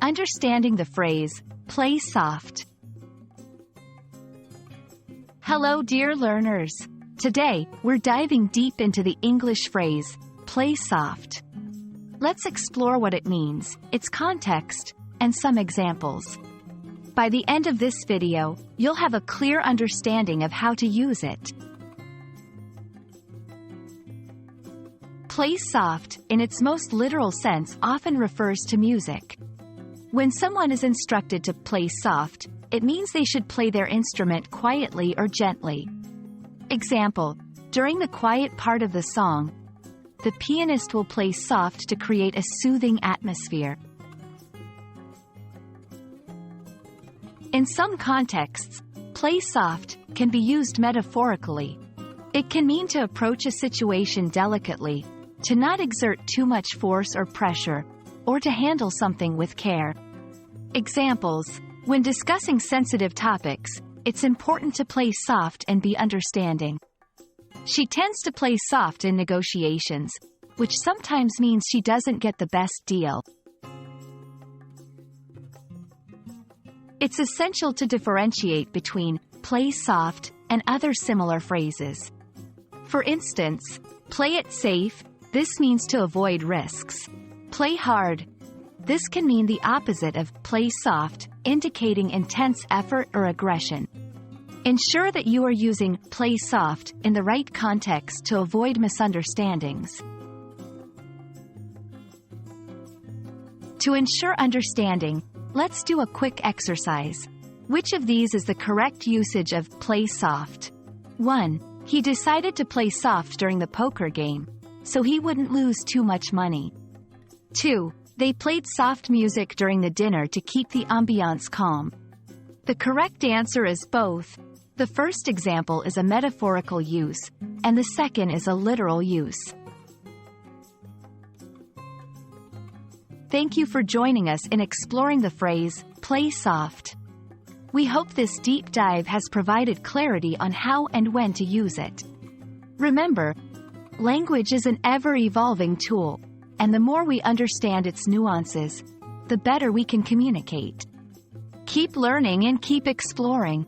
Understanding the phrase, play soft. Hello dear learners. Today, we're diving deep into the English phrase, play soft. Let's explore what it means, its context, and some examples. By the end of this video, you'll have a clear understanding of how to use it. Play soft, in its most literal sense, often refers to music. When someone is instructed to play soft, it means they should play their instrument quietly or gently. Example: during the quiet part of the song, the pianist will play soft to create a soothing atmosphere. In some contexts, play soft can be used metaphorically. It can mean to approach a situation delicately, to not exert too much force or pressure, or to handle something with care. Examples: when discussing sensitive topics, it's important to play soft and be understanding. She tends to play soft in negotiations, which sometimes means she doesn't get the best deal. It's essential to differentiate between play soft and other similar phrases. For instance, play it safe, this means to avoid risks. Play hard, this can mean the opposite of play soft, indicating intense effort or aggression. Ensure that you are using play soft in the right context to avoid misunderstandings. To ensure understanding, let's do a quick exercise. Which of these is the correct usage of play soft? 1. He decided to play soft during the poker game, so he wouldn't lose too much money. 2. They played soft music during the dinner to keep the ambiance calm. The correct answer is both. The first example is a metaphorical use, and the second is a literal use. Thank you for joining us in exploring the phrase, play soft. We hope this deep dive has provided clarity on how and when to use it. Remember, language is an ever-evolving tool, and the more we understand its nuances, the better we can communicate. Keep learning and keep exploring.